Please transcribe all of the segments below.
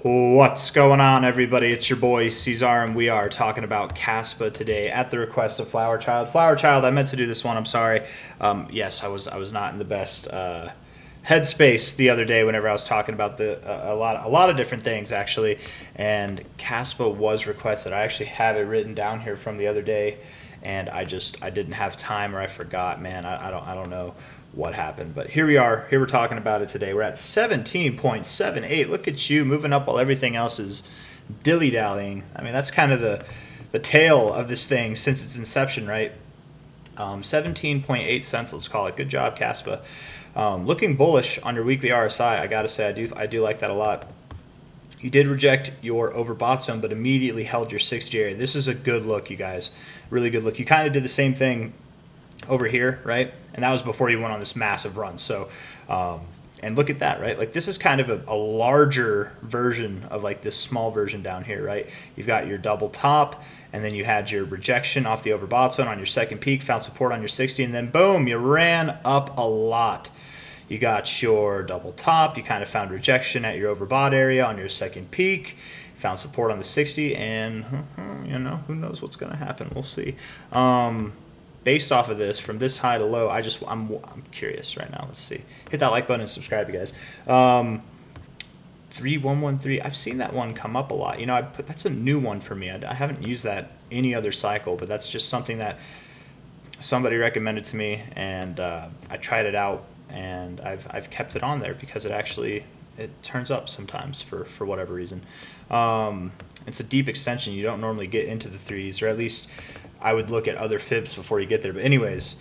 What's going on, everybody? It's your boy C-Zar, and we are talking about Caspa today at the request of Flower Child. Flower Child, I meant to do this one. I'm sorry. Yes, I was not in the best headspace the other day whenever I was talking about a lot of different things actually, and Caspa was requested. I actually have it written down here from the other day, and I didn't have time or I forgot. Man, I don't know what happened, but here we are. Here we're talking about it today. We're at 17.78. Look at you moving up while everything else is dilly-dallying. I mean, that's kind of the tail of this thing since its inception, right? 17.8 cents, let's call it. Good job, Caspa. Looking bullish on your weekly RSI. I gotta say, I do like that a lot. You did reject your overbought zone, but immediately held your 60 area. This is a good look, you guys. Really good look. You kind of did the same thing over here, right? And that was before you went on this massive run. So, and look at that, right? Like this is kind of a larger version of like this small version down here, right? You've got your double top, and then you had your rejection off the overbought zone on your second peak, found support on your 60, and then boom, you ran up a lot. You got your double top, you kind of found rejection at your overbought area on your second peak, found support on the 60, and you know, who knows what's going to happen. We'll see. Based off of this, from this high to low, I'm curious right now. Let's see. Hit that like button and subscribe, you guys. 3113. I've seen that one come up a lot. You know, that's a new one for me. I haven't used that any other cycle, but that's just something that somebody recommended to me, and I tried it out, and I've kept it on there because it turns up sometimes for whatever reason. It's a deep extension. You don't normally get into the threes, or at least I would look at other fibs before you get there. But anyways,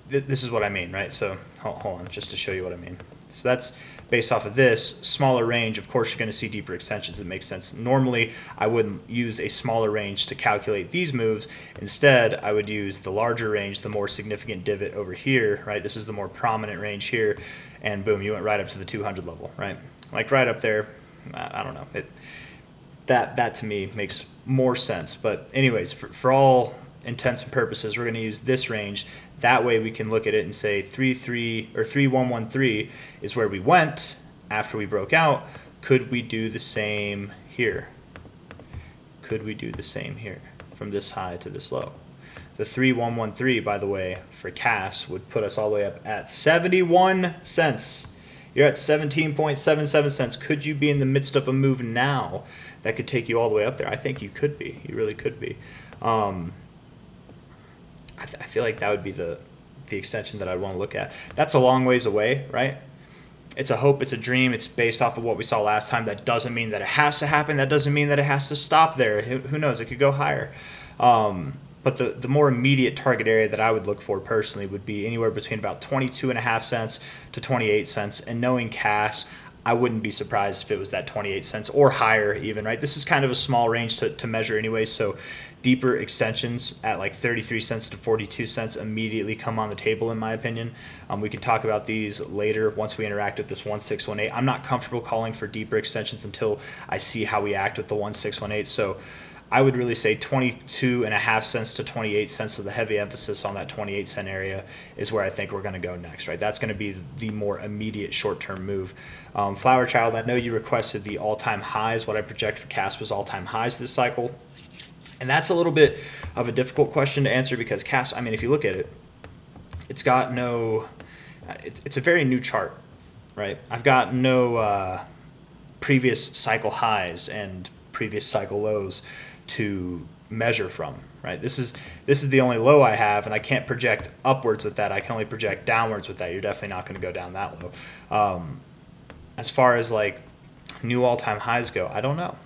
this is what I mean, right? So hold on, just to show you what I mean. So that's based off of this smaller range. Of course, you're going to see deeper extensions. It makes sense. Normally, I wouldn't use a smaller range to calculate these moves. Instead, I would use the larger range, the more significant divot over here, right? This is the more prominent range here, and boom, you went right up to the 200 level, right? Like right up there. I don't know. That to me makes more sense. But anyways, for all intents and purposes, we're going to use this range. That way we can look at it and say 3113 is where we went after we broke out. Could we do the same here? Could we do the same here from this high to this low? The 3113, by the way, for CAS would put us all the way up at 71 cents. You're at 17.77 cents. Could you be in the midst of a move now that could take you all the way up there? I think you could be. You really could be. I feel like that would be the extension that I'd want to look at. That's a long ways away, right? It's a hope, it's a dream, it's based off of what we saw last time. That doesn't mean that it has to happen. That doesn't mean that it has to stop there. Who knows? It could go higher. But the more immediate target area that I would look for personally would be anywhere between about 22.5 cents to 28 cents. And knowing CAS, I wouldn't be surprised if it was that 28 cents or higher even, right? This is kind of a small range to measure anyway, so deeper extensions at like 33 cents to 42 cents immediately come on the table in my opinion. We can talk about these later once we interact with this 1618. I'm not comfortable calling for deeper extensions until I see how we act with the 1618, so I would really say 22.5 cents to 28 cents with a heavy emphasis on that 28 cent area is where I think we're going to go next, right? That's going to be the more immediate short-term move. Flower Child, I know you requested the all-time highs, what I project for Caspa's all-time highs this cycle. And that's a little bit of a difficult question to answer because Caspa, I mean, if you look at it, it's got no, it's a very new chart, right? I've got no previous cycle highs and previous cycle lows to measure from, right? This is the only low I have, and I can't project upwards with that. I can only project downwards with that. You're definitely not going to go down that low. As far as like new all-time highs go, I don't know.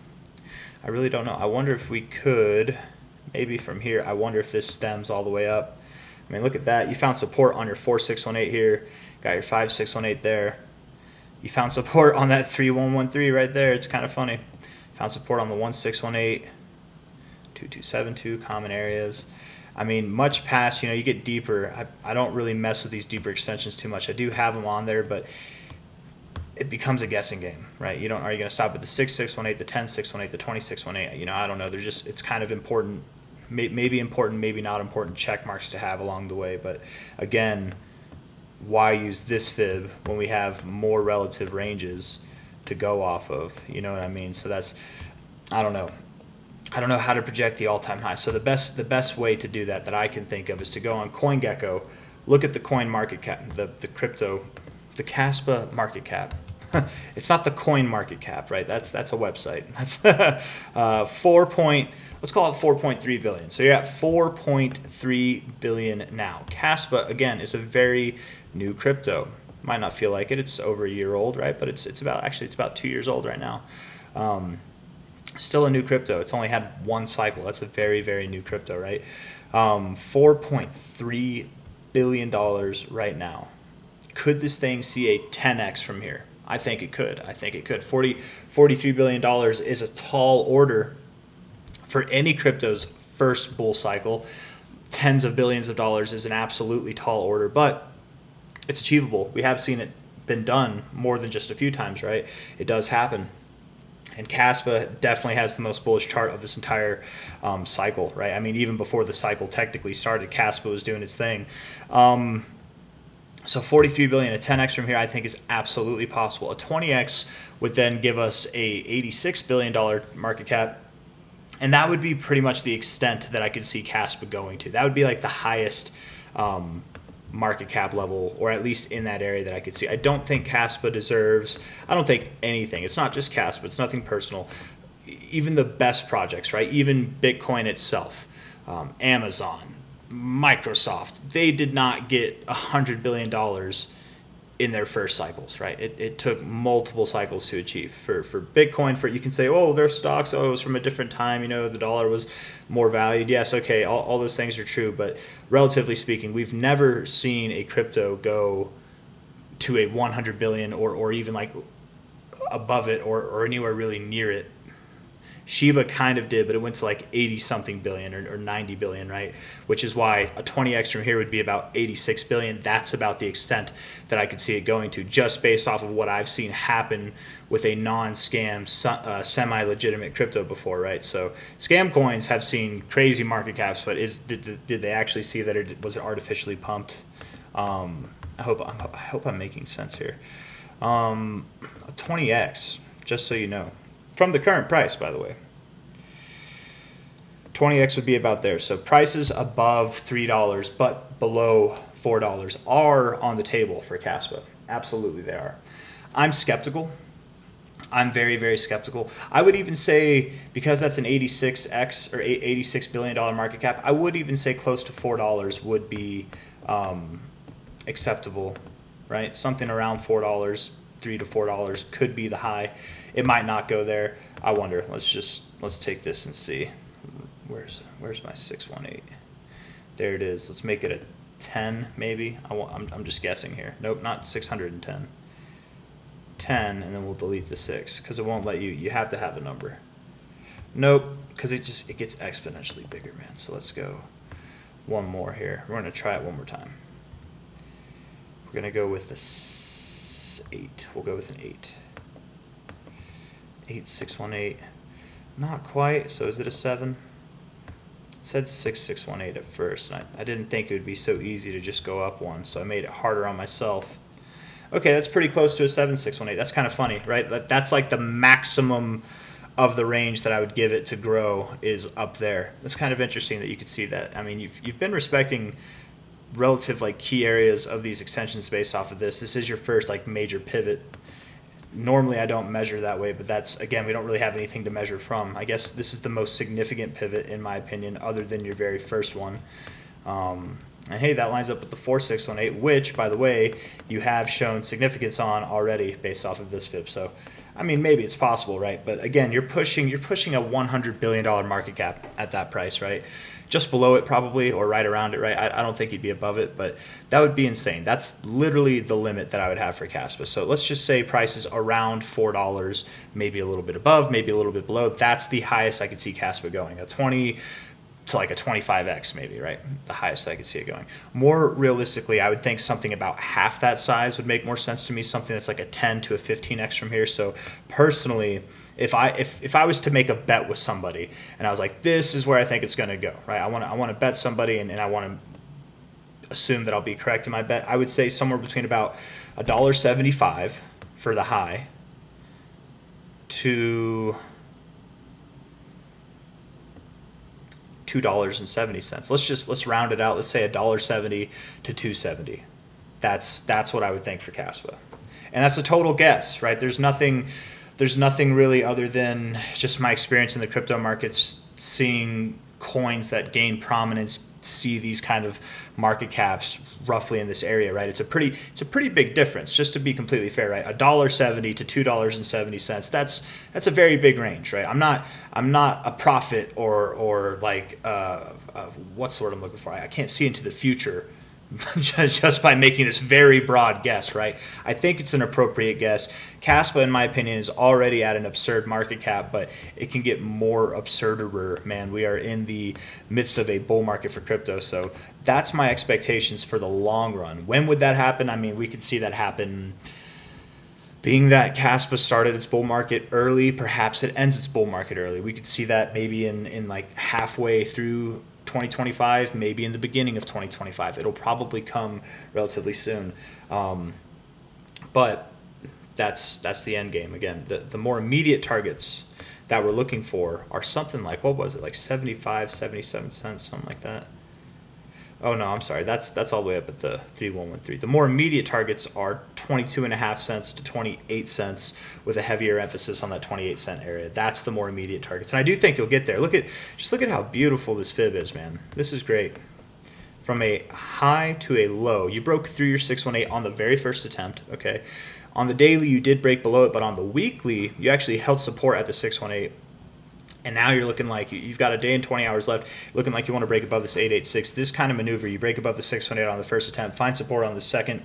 I really don't know. I wonder if we could, maybe from here, I wonder if this stems all the way up. I mean, look at that. You found support on your 4618 here. Got your 5618 there. You found support on that 3113 right there. It's kind of funny. Found support on the 1618, 2272, common areas. I mean, much past, you know, you get deeper. I don't really mess with these deeper extensions too much. I do have them on there, but it becomes a guessing game, right? Are you going to stop at the 6618, the 10618, the 2618? You know, I don't know. It's kind of important, maybe important, maybe not important check marks to have along the way. But again, why use this fib when we have more relative ranges to go off of. You know what I mean? So that's, I don't know. I don't know how to project the all-time high. So the best way to do that I can think of is to go on CoinGecko, look at the coin market cap, the crypto, the Caspa market cap. It's not the coin market cap, right? That's a website. That's let's call it 4.3 billion. So you're at 4.3 billion now. Caspa again is a very new crypto. Might not feel like it. It's over a year old, right? But it's about 2 years old right now. Still a new crypto. It's only had one cycle. That's a very, very new crypto, right? $4.3 billion right now. Could this thing see a 10x from here? I think it could. $43 billion is a tall order for any crypto's first bull cycle. Tens of billions of dollars is an absolutely tall order, but it's achievable. We have seen it been done more than just a few times, right? It does happen. And Caspa definitely has the most bullish chart of this entire cycle, right? I mean, even before the cycle technically started, Caspa was doing its thing. So 43 billion, a 10x from here, I think is absolutely possible. A 20x would then give us a $86 billion market cap, and that would be pretty much the extent that I could see Caspa going to. That would be like the highest market cap level, or at least in that area that I could see. I don't think Caspa deserves, I don't think anything. It's not just Caspa. It's nothing personal. Even the best projects, right? Even Bitcoin itself, Amazon, Microsoft, they did not get $100 billion in their first cycles, right? It took multiple cycles to achieve. For Bitcoin, you can say, oh, their stocks, it was from a different time, the dollar was more valued. Yes, okay, all those things are true, but relatively speaking, we've never seen a crypto go to a 100 billion or even like above it or anywhere really near it. Shiba kind of did, but it went to like 80 something billion or 90 billion, right? Which is why a 20x from here would be about 86 billion. That's about the extent that I could see it going to, just based off of what I've seen happen with a non-scam, semi-legitimate crypto before, right? So scam coins have seen crazy market caps, but did they actually see that, or was it artificially pumped? I hope I'm making sense here. A 20x, just so you know. From the current price, by the way. 20x would be about there. So prices above $3 but below $4 are on the table for Caspa. Absolutely they are. I'm skeptical. I'm very, very skeptical. I would even say, because that's an 86x or $86 billion market cap, I would even say close to $4 would be acceptable, right? Something around $4, $3 to $4 could be the high. It might not go there. I wonder. Let's take this and see. Where's my 618? There it is. Let's make it a 10 maybe. I'm just guessing here. Nope, not 610. 10, and then we'll delete the 6 because it won't let you. You have to have a number. Nope, because it gets exponentially bigger, man. So let's go one more here. We're gonna try it one more time. We're gonna go with the 8. We'll go with an 8. 8618. Not quite. So is it a 7? It said 6618 at first, and I didn't think it would be so easy to just go up one, so I made it harder on myself. Okay, that's pretty close to a 7618. That's kind of funny, right? That's like the maximum of the range that I would give it to grow is up there. That's kind of interesting that you could see that. I mean, you've been respecting relative like key areas of these extensions based off of this. This is your first like major pivot. Normally I don't measure that way, but that's, again, we don't really have anything to measure from. I guess this is the most significant pivot in my opinion, other than your very first one. And hey, that lines up with the 4618, which, by the way, you have shown significance on already based off of this fib. So, I mean, maybe it's possible, right? But again, you're pushing a $100 billion market cap at that price, right? Just below it probably, or right around it, right? I don't think you'd be above it, but that would be insane. That's literally the limit that I would have for Caspa. So let's just say prices around $4, maybe a little bit above, maybe a little bit below. That's the highest I could see Caspa going. A 20 to like a 25x maybe, right? The highest I could see it going. More realistically, I would think something about half that size would make more sense to me, something that's like a 10 to a 15x from here. So personally, if I was to make a bet with somebody and I was like, this is where I think it's going to go, right? I want to bet somebody and I want to assume that I'll be correct in my bet. I would say somewhere between about $1.75 for the high to $2.70. Let's round it out. Let's say $1.70 to $2.70. That's what I would think for Caspa, and that's a total guess, right? There's nothing really other than just my experience in the crypto markets, seeing coins that gain prominence see these kind of market caps roughly in this area, right? It's a pretty big difference, just to be completely fair, right? $1.70 to $2.70. That's a very big range, right? I'm not a prophet or like what's the word I'm looking for? I can't see into the future just by making this very broad guess, right? I think it's an appropriate guess. Caspa, in my opinion, is already at an absurd market cap, but it can get more absurder, man. We are in the midst of a bull market for crypto, so that's my expectations for the long run. When would that happen? I mean, we could see that happen. Being that Caspa started its bull market early, perhaps it ends its bull market early. We could see that maybe in like halfway through 2025, maybe in the beginning of 2025. It'll probably come relatively soon, but that's the end game. Again, the more immediate targets that we're looking for are something like, what was it, like 75, 77 cents, something like that. Oh no, I'm sorry. That's all the way up at the 3113. The more immediate targets are 22.5 cents to 28 cents, with a heavier emphasis on that 28-cent area. That's the more immediate targets, and I do think you'll get there. Look at how beautiful this fib is, man. This is great. From a high to a low, you broke through your 618 on the very first attempt. Okay, on the daily you did break below it, but on the weekly you actually held support at the 618. And now you're looking like you've got a day and 20 hours left, looking like you want to break above this 886. This kind of maneuver, you break above the 618 on the first attempt, find support on the second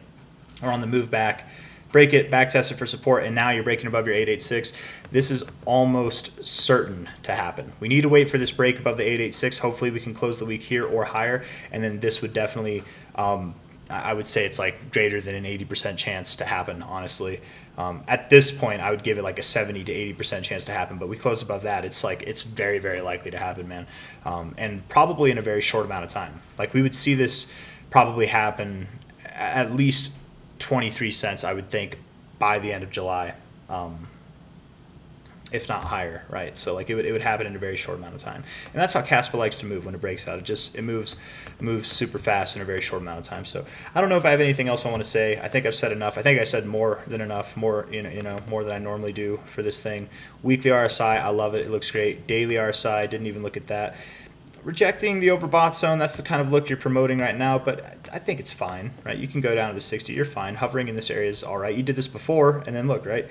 or on the move back, break it, back test it for support, and now you're breaking above your 886. This is almost certain to happen. We need to wait for this break above the 886. Hopefully we can close the week here or higher, and then this would definitely, I would say it's like greater than an 80% chance to happen, honestly. At this point, I would give it like a 70 to 80% chance to happen, but we close above that, it's very, very likely to happen, man. And probably in a very short amount of time. Like, we would see this probably happen at least 23 cents, I would think, by the end of July, if not higher, right? So like it would happen in a very short amount of time, and that's how Caspa likes to move when it breaks out. It moves super fast in a very short amount of time. So I don't know if I have anything else I want to say. I think I've said enough. I think I said more than enough, more more than I normally do for this thing. Weekly RSI, I love it. It looks great. Daily RSI, didn't even look at that. Rejecting the overbought zone, that's the kind of look you're promoting right now, but I think it's fine, right? You can go down to the 60, you're fine. Hovering in this area is all right. You did this before, and then look, right?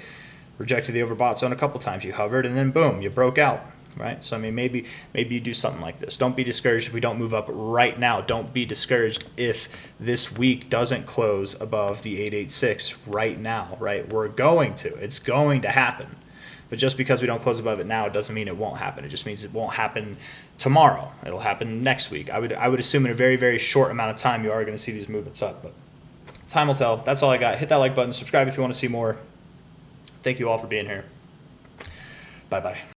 Rejected the overbought zone a couple times. You hovered, and then boom, you broke out, right? So I mean, maybe you do something like this. Don't be discouraged if we don't move up right now. Don't be discouraged if this week doesn't close above the 886 right now, right? We're going to. It's going to happen. But just because we don't close above it now, it doesn't mean it won't happen. It just means it won't happen tomorrow. It'll happen next week. I would assume in a very, very short amount of time you are going to see these movements up. But time will tell. That's all I got. Hit that like button. Subscribe if you want to see more. Thank you all for being here. Bye-bye.